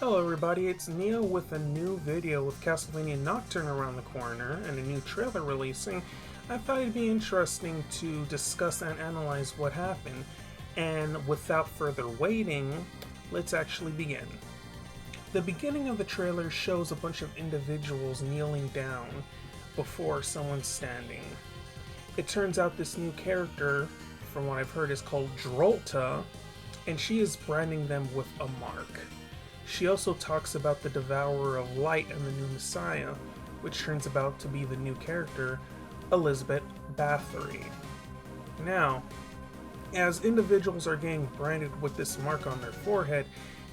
Hello everybody, it's Neo with a new video with Castlevania Nocturne around the corner and a new trailer releasing. I thought it'd be interesting to discuss and analyze what happened, and without further waiting, let's actually begin. The beginning of the trailer shows a bunch of individuals kneeling down before someone standing. It turns out this new character, from what I've heard, is called Drolta, and she is branding them with a mark. She also talks about the Devourer of Light and the new Messiah, which turns out to be the new character, Elizabeth Bathory. Now, as individuals are getting branded with this mark on their forehead,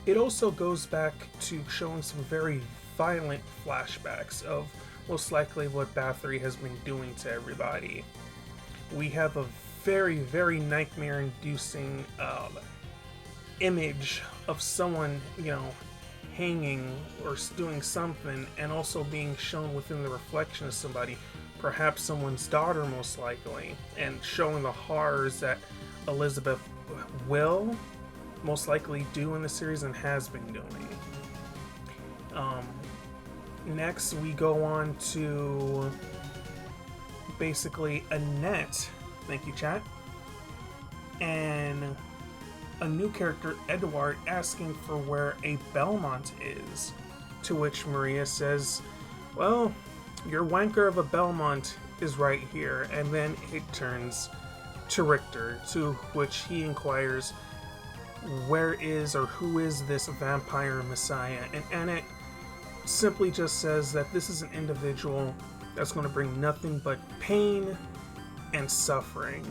it also goes back to showing some very violent flashbacks of most likely what Bathory has been doing to everybody. We have a very nightmare-inducing image of someone, hanging or doing something, and also being shown within the reflection of somebody, perhaps someone's daughter most likely, and showing the horrors that Elizabeth will most likely do in the series and has been doing. Next we go on to basically Anette, thank you chat, and a new character, Edward, asking for where a Belmont is, to which Maria says, well, your wanker of a Belmont is right here, and then it turns to Richter, to which he inquires, where is or who is this vampire messiah, and Anette simply just says that this is an individual that's going to bring nothing but pain and suffering,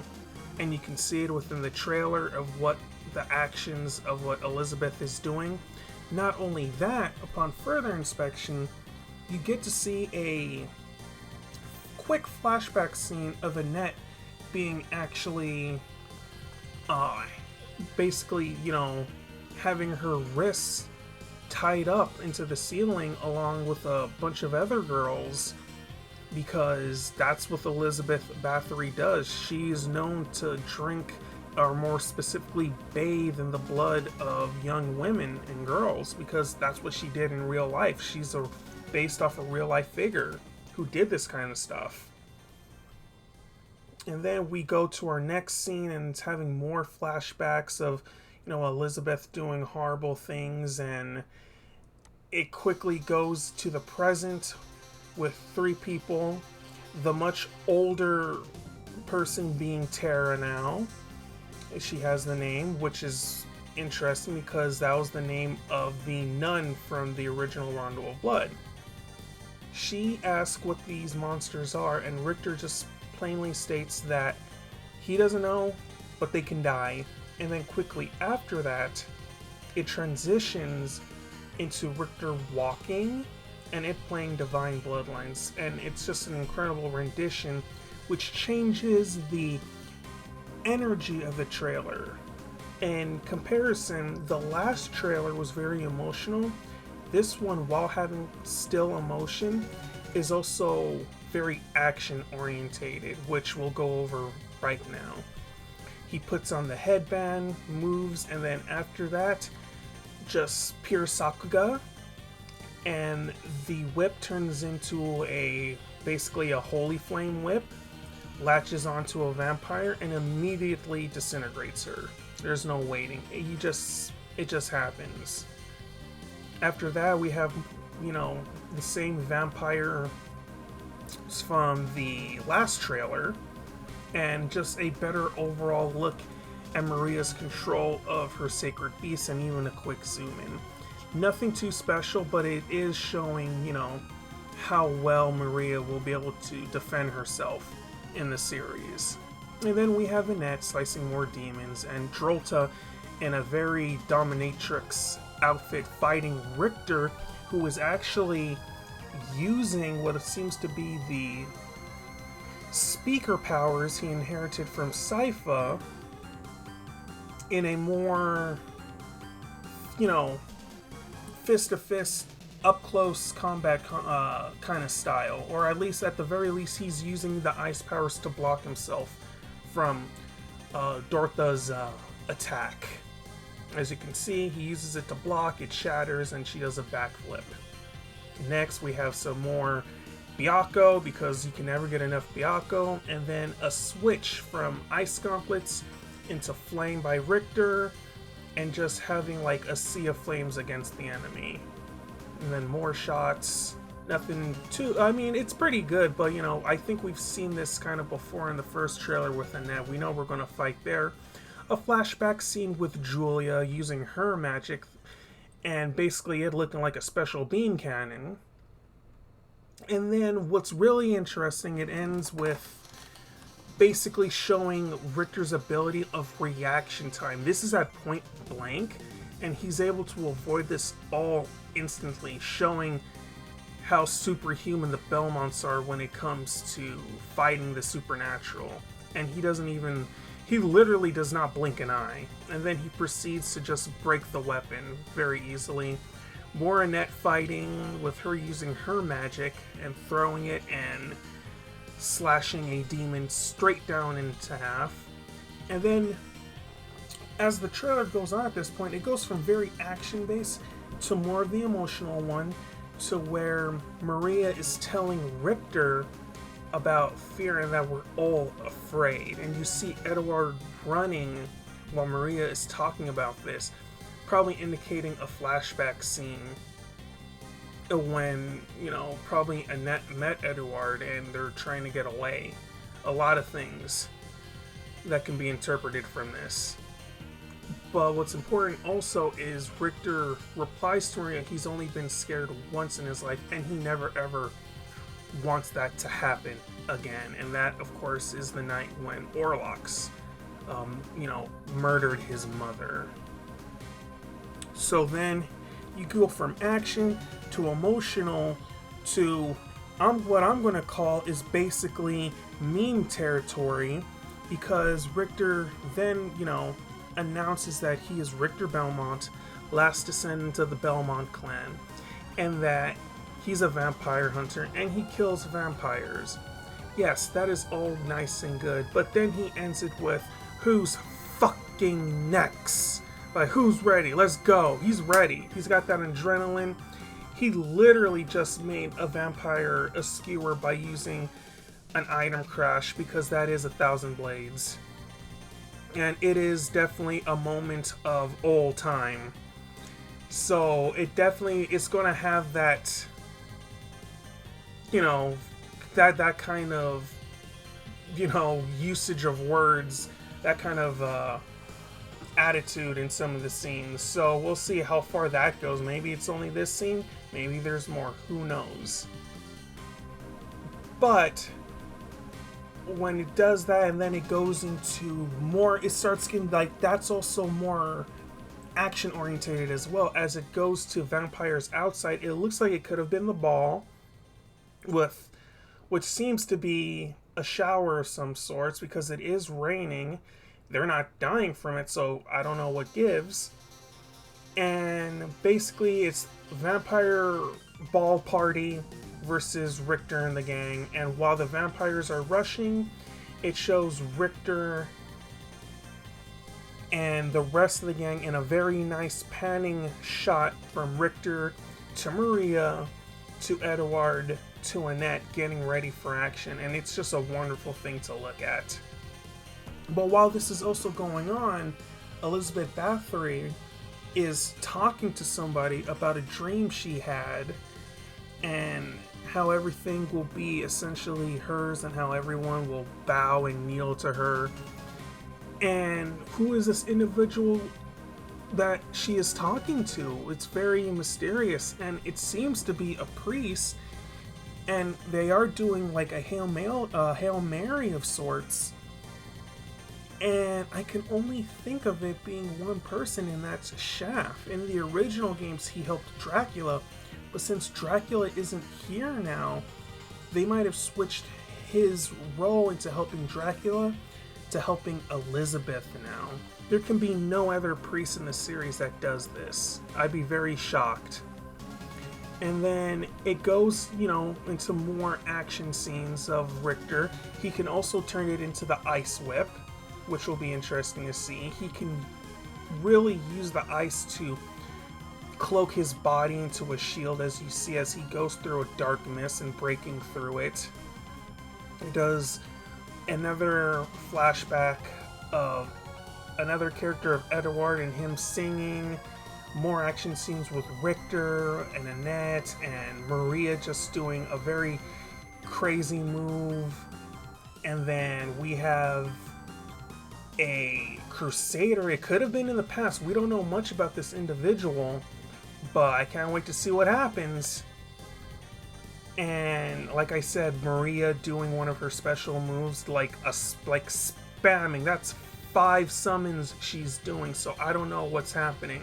and you can see it within the trailer of what the actions of what Elizabeth is doing. Not only that, upon further inspection, you get to see a quick flashback scene of Anette being actually basically, having her wrists tied up into the ceiling along with a bunch of other girls, because that's what Elizabeth Bathory does. She is known to drink, or more specifically bathe in the blood of young women and girls, because that's what she did in real life. She's based off a real life figure who did this kind of stuff. And then we go to our next scene, and it's having more flashbacks of Elizabeth doing horrible things, and it quickly goes to the present with three people, the much older person being Tara now. She has the name, which is interesting because that was the name of the nun from the original Rondo of Blood. She asks what these monsters are, and Richter just plainly states that he doesn't know, but they can die. And then quickly after that, it transitions into Richter walking and it playing Divine Bloodlines, and it's just an incredible rendition which changes the energy of the trailer. In comparison, the last trailer was very emotional. This one, while having still emotion, is also very action orientated, which we'll go over right now. He puts on the headband, moves, and then after that, just pure Sakuga, and the whip turns into basically a holy flame whip, latches onto a vampire, and immediately disintegrates her. There's no waiting. It just happens. After that, we have, the same vampire from the last trailer, and just a better overall look at Maria's control of her sacred beast, and even a quick zoom in. Nothing too special, but it is showing, how well Maria will be able to defend herself in the series. And then we have Anette slicing more demons, and Drolta in a very dominatrix outfit fighting Richter, who is actually using what seems to be the speaker powers he inherited from Sypha in a more, fist-to-fist, up-close combat kind of style, or at least at the very least he's using the ice powers to block himself from Dortha's attack. As you can see, he uses it to block, it shatters, and she does a backflip. Next, we have some more Byakko, because you can never get enough Byakko, and then a switch from Ice Gauntlets into Flame by Richter, and just having like a sea of flames against the enemy. And then more shots. Nothing too... I mean, it's pretty good, but you know, I think we've seen this kind of before in the first trailer with Anette. We know we're going to fight there. A flashback scene with Julia using her magic, and basically it looking like a special beam cannon. And then what's really interesting, it ends with basically showing Richter's ability of reaction time. This is at point blank, and he's able to avoid this all instantly, showing how superhuman the Belmonts are when it comes to fighting the supernatural. And he literally does not blink an eye. And then he proceeds to just break the weapon very easily. More Anette fighting with her using her magic and throwing it and slashing a demon straight down into half. And then as the trailer goes on at this point, it goes from very action-based to more of the emotional one, to where Maria is telling Richter about fear and that we're all afraid. And you see Edward running while Maria is talking about this, probably indicating a flashback scene when, you know, probably Anette met Edward and they're trying to get away. A lot of things that can be interpreted from this. But what's important also is Richter replies to Maria he's only been scared once in his life, and he never ever wants that to happen again. And that, of course, is the night when Orlox, murdered his mother. So then you go from action to emotional to what I'm going to call is basically meme territory, because Richter then, announces that he is Richter Belmont, last descendant of the Belmont clan, and that he's a vampire hunter and he kills vampires. Yes, that is all nice and good, but then he ends it with, who's fucking next? Like, who's ready? Let's go. He's ready. He's got that adrenaline. He literally just made a vampire a skewer by using an item crash, because that is 1,000 blades. And it is definitely a moment of old time. So it definitely is going to have that, that kind of, usage of words, that kind of attitude in some of the scenes. So we'll see how far that goes. Maybe it's only this scene, maybe there's more, who knows. But when it does that and then it goes into more, it starts getting like, that's also more action orientated as well. As it goes to vampires outside, it looks like it could have been the ball with, which seems to be a shower of some sorts, because it is raining. They're not dying from it, so I don't know what gives. And basically it's vampire ball party versus Richter and the gang. And while the vampires are rushing, it shows Richter and the rest of the gang in a very nice panning shot from Richter to Maria to Edward to Anette getting ready for action. And it's just a wonderful thing to look at. But while this is also going on, Elizabeth Bathory is talking to somebody about a dream she had and how everything will be essentially hers and how everyone will bow and kneel to her. And who is this individual that she is talking to? It's very mysterious, and it seems to be a priest, and they are doing like a Hail Mary of sorts. And I can only think of it being one person, and that's Shaft. In the original games, he helped Dracula, but since Dracula isn't here now, they might have switched his role into helping Dracula to helping Elizabeth now. There can be no other priest in the series that does this. I'd be very shocked. And then it goes, into more action scenes of Richter. He can also turn it into the Ice Whip, which will be interesting to see. He can really use the ice to cloak his body into a shield, as you see as he goes through a dark mist and breaking through it. It does another flashback of another character of Edward and him singing, more action scenes with Richter and Annette and Maria just doing a very crazy move. And then we have a Crusader. It could have been in the past. We don't know much about this individual, but I can't wait to see what happens. And like I said, Maria doing one of her special moves, like spamming. That's 5 summons she's doing, so I don't know what's happening.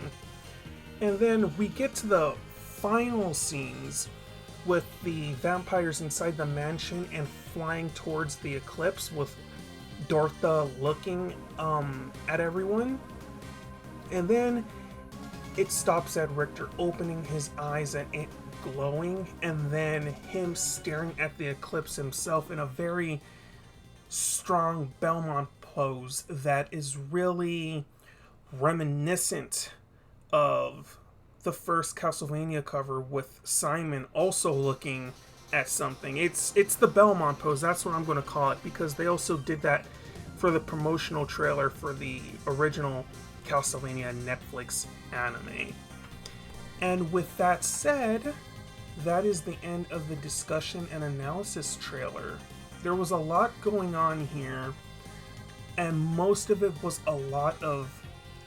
And then we get to the final scenes with the vampires inside the mansion and flying towards the eclipse with Dortha looking at everyone. And then it stops at Richter opening his eyes and it glowing, and then him staring at the eclipse himself in a very strong Belmont pose that is really reminiscent of the first Castlevania cover with Simon also looking at something. It's the Belmont pose, that's what I'm going to call it, because they also did that for the promotional trailer for the original Castlevania Netflix anime. And with that said, that is the end of the discussion and analysis trailer. There was a lot going on here, and most of it was a lot of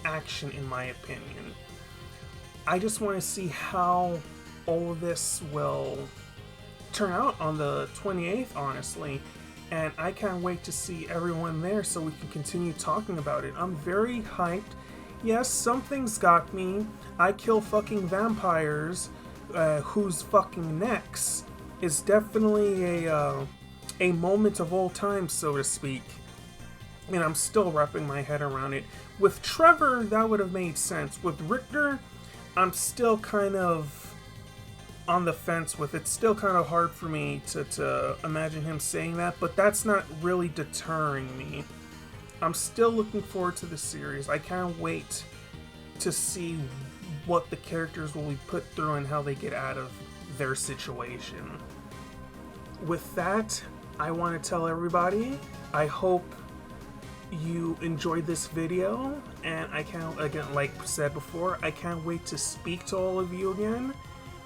action in my opinion. I just want to see how all of this will turn out on the 28th, honestly. And I can't wait to see everyone there so we can continue talking about it. I'm very hyped. Yes, something's got me. I kill fucking vampires. Who's fucking next? Is definitely a moment of all time, so to speak. And I'm still wrapping my head around it. With Trevor, that would have made sense. With Richter, I'm still kind of on the fence with it. It's still kind of hard for me to imagine him saying that, but that's not really deterring me. I'm still looking forward to the series. I can't wait to see what the characters will be put through and how they get out of their situation. With that, I want to tell everybody, I hope you enjoyed this video, and I can't, again, like said before, I can't wait to speak to all of you again,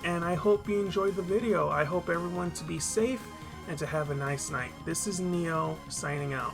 and I hope you enjoyed the video. I hope everyone to be safe and to have a nice night. This is Neo signing out.